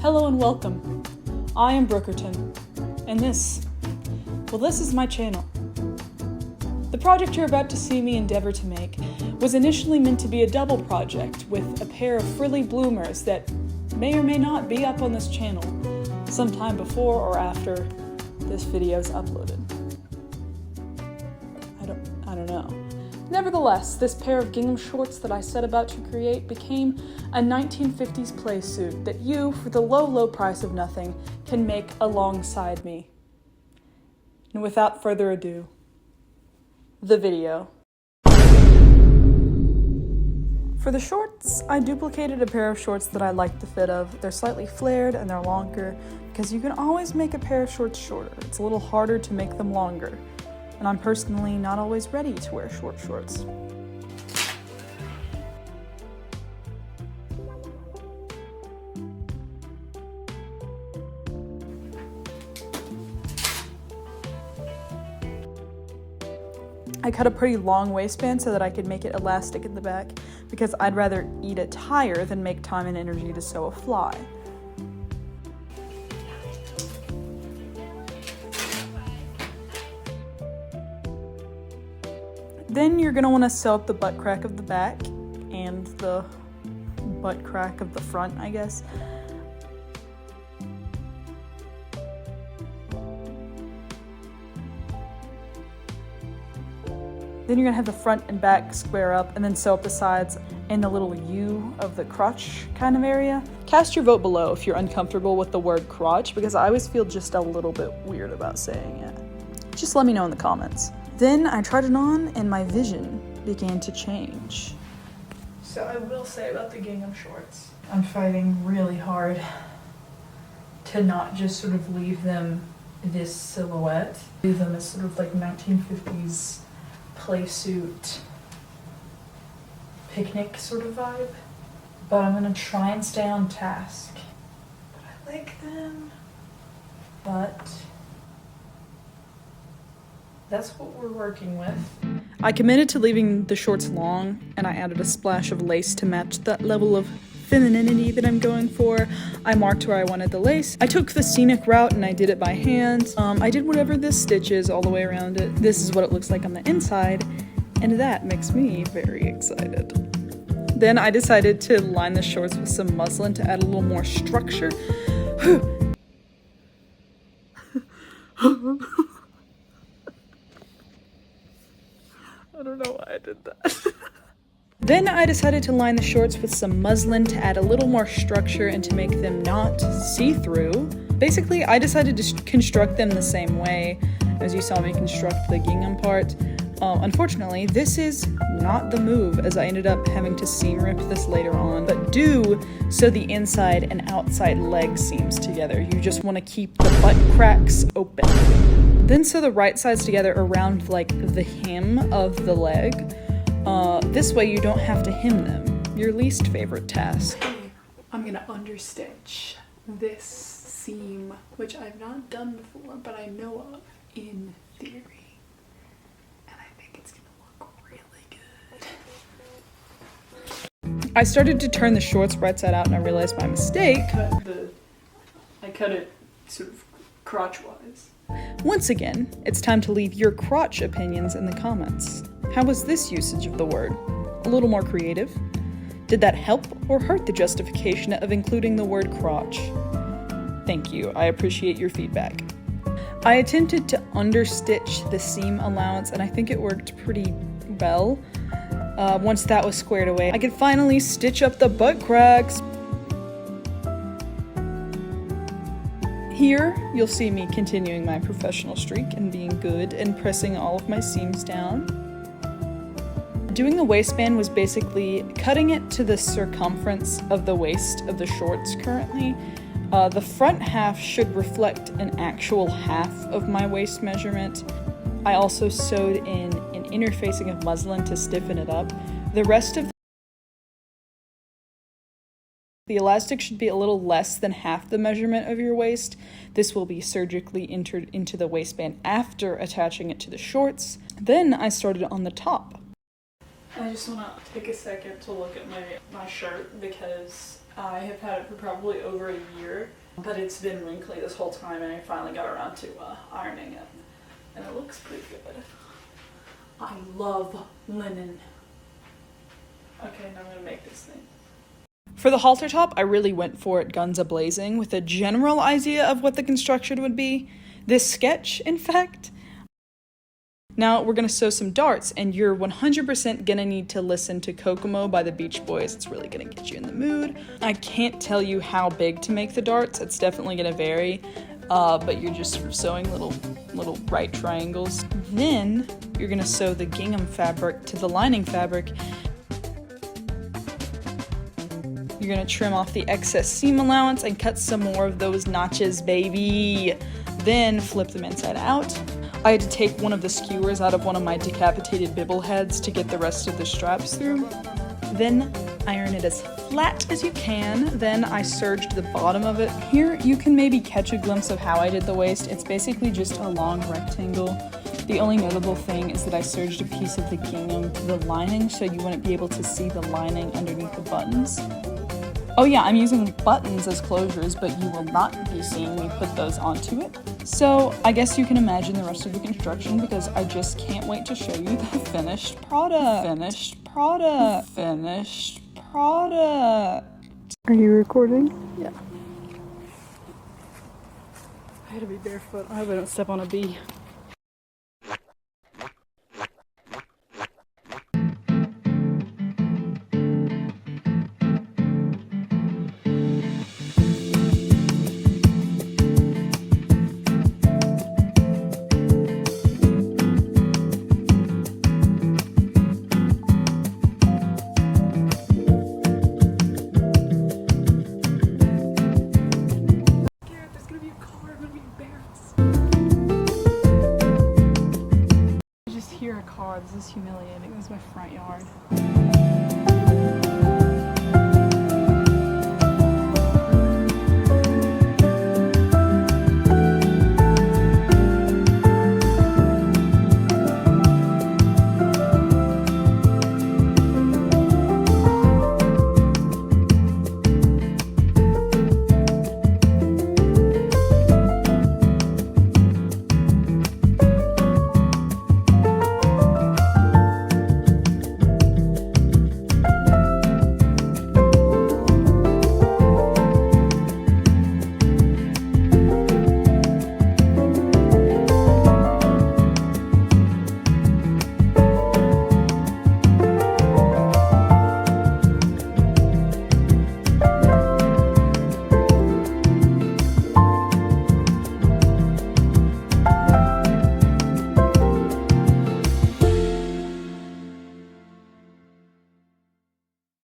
Hello and welcome. I am Brookerton, and this is my channel. The project you're about to see me endeavor to make was initially meant to be a double project with a pair of frilly bloomers that may or may not be up on this channel sometime before or after this video is uploaded. I don't know. Nevertheless, this pair of gingham shorts that I set about to create became a 1950s play suit that you, for the low price of nothing, can make alongside me. And without further ado, the video. For the shorts, I duplicated a pair of shorts that I like the fit of. They're slightly flared and they're longer because you can always make a pair of shorts shorter. It's a little harder to make them longer. And I'm personally not always ready to wear short shorts. I cut a pretty long waistband so that I could make it elastic in the back because I'd rather eat a tire than make time and energy to sew a fly. Then you're going to want to sew up the butt crack of the back and the butt crack of the front, I guess. Then you're going to have the front and back square up and then sew up the sides and the little U of the crotch kind of area. Cast your vote below if you're uncomfortable with the word crotch because I always feel just a little bit weird about saying it. Just let me know in the comments. Then I tried it on and my vision began to change. So I will say about the gingham shorts, I'm fighting really hard to not just sort of leave them this silhouette. Leave them as sort of like 1950s play suit picnic sort of vibe. But I'm gonna try and stay on task. But I like them, but that's what we're working with. I committed to leaving the shorts long, and I added a splash of lace to match that level of femininity that I'm going for. I marked where I wanted the lace. I took the scenic route and I did it by hand. I did whatever this stitch is all the way around it. This is what it looks like on the inside, and that makes me very excited. Then I decided to line the shorts with some muslin to add a little more structure. I don't know why I did that. Then I decided to line the shorts with some muslin to add a little more structure and to make them not see-through. Basically, I decided to construct them the same way as you saw me construct the gingham part. Unfortunately, this is not the move as I ended up having to seam rip this later on, but do sew the inside and outside leg seams together. You just want to keep the butt cracks open. Then sew the right sides together around like the hem of the leg. This way you don't have to hem them. Your least favorite task. I'm gonna understitch this seam, which I've not done before, but I know of in theory. And I think it's gonna look really good. I started to turn the shorts right side out and I realized my mistake. I cut it sort of crotch-wise. Once again, it's time to leave your crotch opinions in the comments. How was this usage of the word? A little more creative? Did that help or hurt the justification of including the word crotch? Thank you, I appreciate your feedback. I attempted to understitch the seam allowance and I think it worked pretty well. Once that was squared away, I could finally stitch up the butt cracks. Here, you'll see me continuing my professional streak and being good and pressing all of my seams down. Doing the waistband was basically cutting it to the circumference of the waist of the shorts currently. The front half should reflect an actual half of my waist measurement. I also sewed in an interfacing of muslin to stiffen it up. The rest of the elastic should be a little less than half the measurement of your waist. This will be surgically entered into the waistband after attaching it to the shorts. Then I started on the top. I just want to take a second to look at my shirt because I have had it for probably over a year, but it's been wrinkly this whole time, and I finally got around to ironing it, and it looks pretty good. I love linen. Okay, now I'm gonna make this thing. For the halter top, I really went for it guns a-blazing with a general idea of what the construction would be. This sketch, in fact. Now we're gonna sew some darts, and you're 100% gonna need to listen to Kokomo by the Beach Boys. It's really gonna get you in the mood. I can't tell you how big to make the darts. It's definitely gonna vary, but you're just sort of sewing little right triangles. Then you're gonna sew the gingham fabric to the lining fabric. You're gonna trim off the excess seam allowance and cut some more of those notches, baby. Then flip them inside out. I had to take one of the skewers out of one of my decapitated bibble heads to get the rest of the straps through. Then iron it as flat as you can. Then I serged the bottom of it. Here you can maybe catch a glimpse of how I did the waist. It's basically just a long rectangle. The only notable thing is that I serged a piece of the gingham to the lining so you wouldn't be able to see the lining underneath the buttons. Oh yeah, I'm using buttons as closures, but you will not be seeing me put those onto it. So I guess you can imagine the rest of the construction because I just can't wait to show you the finished product. Finished product. Finished product. Are you recording? Yeah. I had to be barefoot. I hope I don't step on a bee. Hear a car. This is humiliating. This is my front yard.